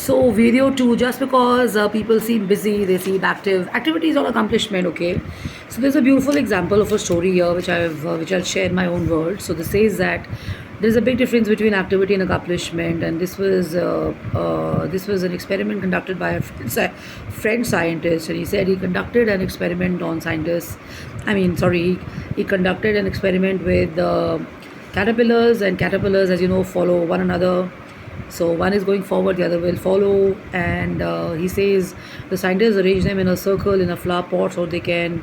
So video 2, just because people seem busy, they seem active. Activity is not accomplishment, okay? So there's a beautiful example of a story here, which I'll share in my own words. So this says that there's a big difference between activity and accomplishment, and this was an experiment conducted by a French scientist, and he said he conducted an experiment on scientists. He conducted an experiment with caterpillars, and caterpillars, as you know, follow one another. So one is going forward, the other will follow, and he says the scientists arrange them in a circle in a flower pot so they can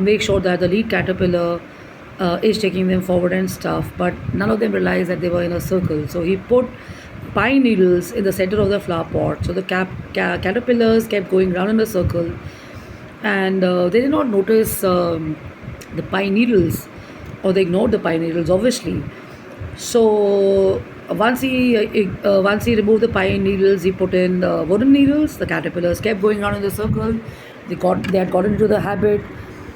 make sure that the lead caterpillar is taking them forward and stuff. But none of them realized that they were in a circle. So he put pine needles in the center of the flower pot. So the caterpillars kept going round in a circle, and they did not notice the pine needles, or they ignored the pine needles, obviously. So once he removed the pine needles, he put in the wooden needles. The caterpillars kept going around in the circle. They had gotten into the habit.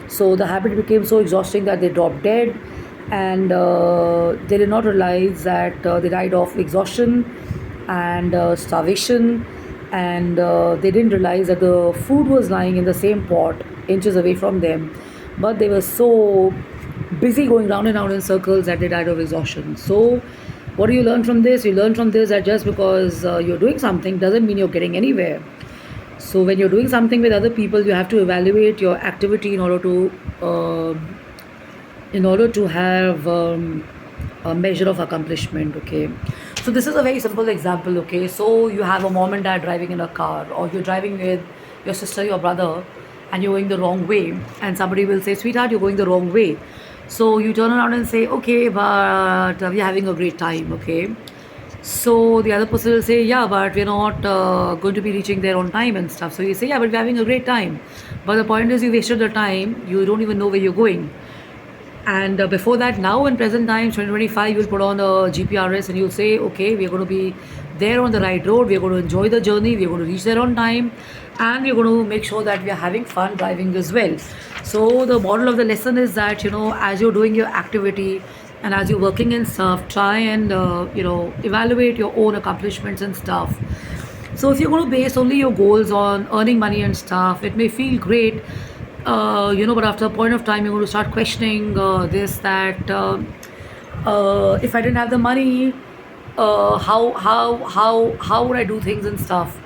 So the habit became so exhausting that they dropped dead, and they did not realize that they died of exhaustion and starvation, and they didn't realize that the food was lying in the same pot inches away from them, but they were so busy going round and round in circles that they died of exhaustion. So what do you learn from this? You learn from this that just because you're doing something doesn't mean you're getting anywhere. So when you're doing something with other people, you have to evaluate your activity in order to have a measure of accomplishment. Okay. So this is a very simple example. Okay. So you have a mom and dad driving in a car, or you're driving with your sister, your brother, and you're going the wrong way, and somebody will say, "Sweetheart, you're going the wrong way." So you turn around and say, "Okay, but we're having a great time." Okay. So the other person will say, "Yeah, but we're not going to be reaching there on time and stuff." So you say, "Yeah, but we're having a great time." But the point is, you wasted the time. You don't even know where you're going. And before that, now in present times, 2025, you'll put on a GPRS and you'll say, okay, we're going to be there on the right road. We're going to enjoy the journey. We're going to reach there on time. And we're going to make sure that we are having fun driving as well. So the moral of the lesson is that, as you're doing your activity and as you're working and stuff, try and, evaluate your own accomplishments and stuff. So if you're going to base only your goals on earning money and stuff, it may feel great, but after a point of time, you're going to start questioning if I didn't have the money, how would I do things and stuff.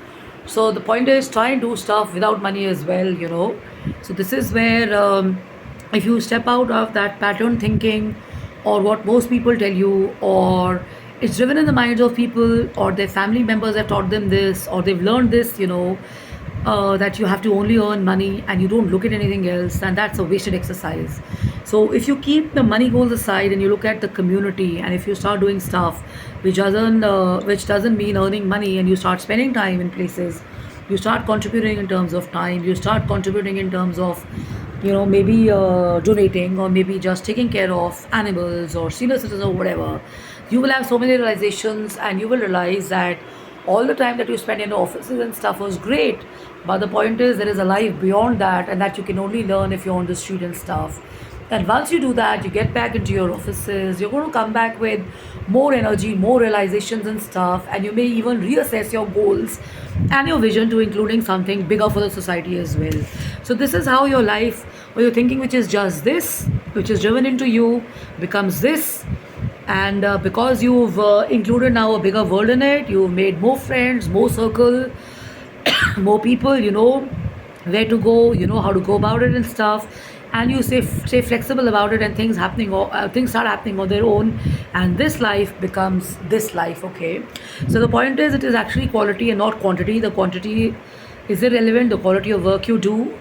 So the point is, try and do stuff without money as well. So this is where if you step out of that pattern thinking, or what most people tell you, or it's driven in the minds of people, or their family members have taught them this, or they've learned this, that you have to only earn money and you don't look at anything else, and that's a wasted exercise. So if you keep the money goals aside and you look at the community, and if you start doing stuff which doesn't mean earning money, and you start spending time in places, you start contributing in terms of time, you start contributing in terms of maybe donating, or maybe just taking care of animals or senior citizens or whatever, you will have so many realizations, and you will realize that all the time that you spend in the offices and stuff was great, but the point is there is a life beyond that, and that you can only learn if you're on the street and stuff. And once you do that, you get back into your offices, you're going to come back with more energy, more realizations and stuff, and you may even reassess your goals and your vision to including something bigger for the society as well. So this is how your life, or your thinking, which is just this, which is driven into you, becomes this. And because you've included now a bigger world in it, you've made more friends, more circle, more people, where to go, how to go about it and stuff, and you stay flexible about it, and things start happening on their own, and this life becomes this life. Okay. So the point is, it is actually quality and not quantity. The quantity is irrelevant. The quality of work you do,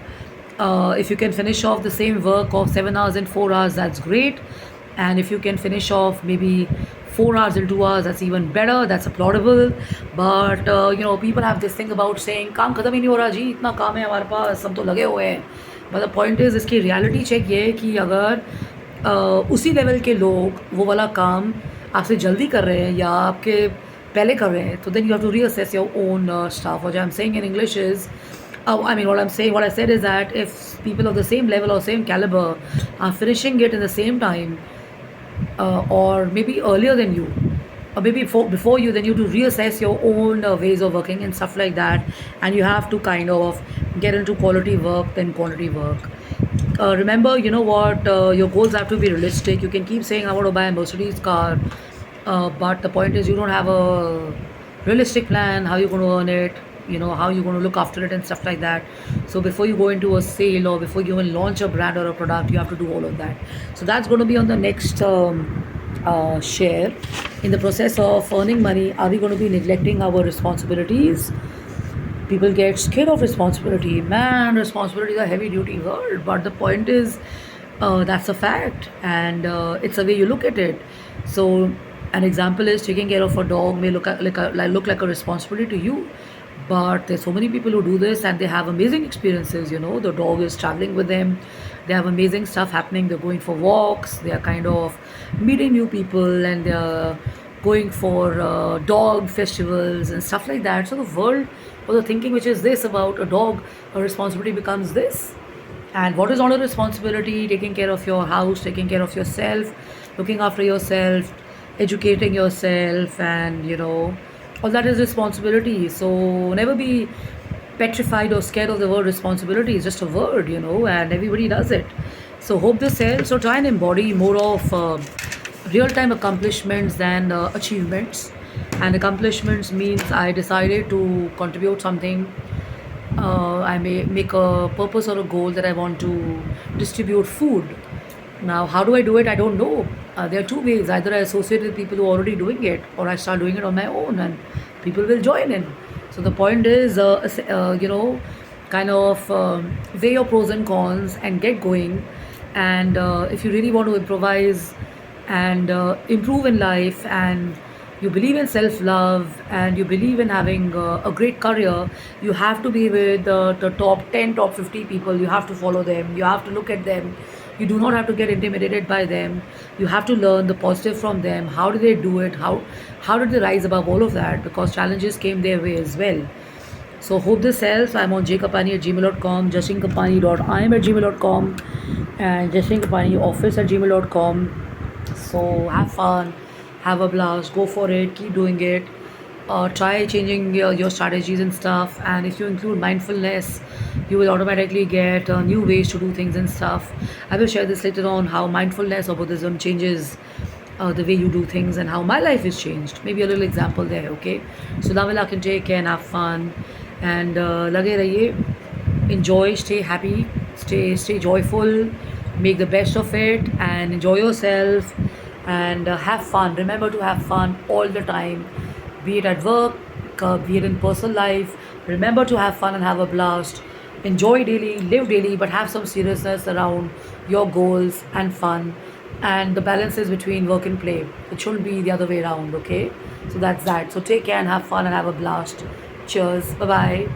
if you can finish off the same work of 7 hours in 4 hours, that's great. And if you can finish off maybe 4 hours in 2 hours, that's even better, that's applaudable. But people have this thing about saying काम खत्म ही नहीं हो रहा जी, इतना काम है हमारे पास, सब तो लगे हुए हैं. But the point is, इसकी reality check ये है कि अगर उसी लेवल के लोग वो वाला काम आपसे जल्दी कर रहे हैं या आपके पहले कर रहे हैं, तो then you have to reassess your own stuff. What I'm saying in English is, what I said is that if people of the same level or same caliber are finishing it in the same time, or maybe earlier than you, or maybe before you, then you to reassess your own ways of working and stuff like that, and you have to kind of get into quality work than quantity work. Remember, you know what, your goals have to be realistic. You can keep saying I want to buy a Mercedes car, but the point is you don't have a realistic plan how you're going to earn it, how you're going to look after it and stuff like that. So before you go into a sale or before you even launch a brand or a product, you have to do all of that. So that's going to be on the next share. In the process of earning money, are we going to be neglecting our responsibilities? People get scared of responsibility. Man, responsibility is a heavy duty word, but the point is, that's a fact, and it's the way you look at it. So, an example is taking care of a dog may look like a responsibility to you, but there's so many people who do this and they have amazing experiences. The dog is traveling with them, they have amazing stuff happening. They're going for walks, they are kind of meeting new people, and they're going for dog festivals and stuff like that. So the world or the thinking which is this about a dog, a responsibility becomes this. And what is not a responsibility? Taking care of your house, taking care of yourself, looking after yourself, educating yourself, and all that is responsibility. So never be petrified or scared of the word responsibility. It's just a word, and everybody does it. So hope this helps. So try and embody more of real time accomplishments than achievements. And accomplishments means I decided to contribute something. I may make a purpose or a goal that I want to distribute food. Now, how do I do it? I don't know. There are two ways. Either I associate with people who are already doing it, or I start doing it on my own, and people will join in. So the point is, kind of weigh your pros and cons and get going. And if you really want to improvise and improve in life, and you believe in self love, and you believe in having a great career, you have to be with the top 10, top 50 people. You have to follow them, you have to look at them. You do not have to get intimidated by them. You have to learn the positive from them. How did they do it? How did they rise above all of that? Because challenges came their way as well. So hope this helps. I'm on jkampani@gmail.com, justinkampani.im@gmail.com, and justinkampanioffice@gmail.com. So have fun, have a blast, go for it, keep doing it. Try changing your strategies and stuff. And if you include mindfulness, you will automatically get new ways to do things and stuff. I will share this later on how mindfulness or Buddhism changes the way you do things and how my life is changed. Maybe a little example there, okay? So now I can take care and have fun, and lage rahiye, enjoy, stay happy, stay joyful, make the best of it, and enjoy yourself, and have fun. Remember to have fun all the time, be it at work, be it in personal life. Remember to have fun and have a blast. Enjoy daily, live daily, but have some seriousness around your goals and fun. And the balance is between work and play. It shouldn't be the other way around, okay? So that's that. So take care and have fun and have a blast. Cheers. Bye bye.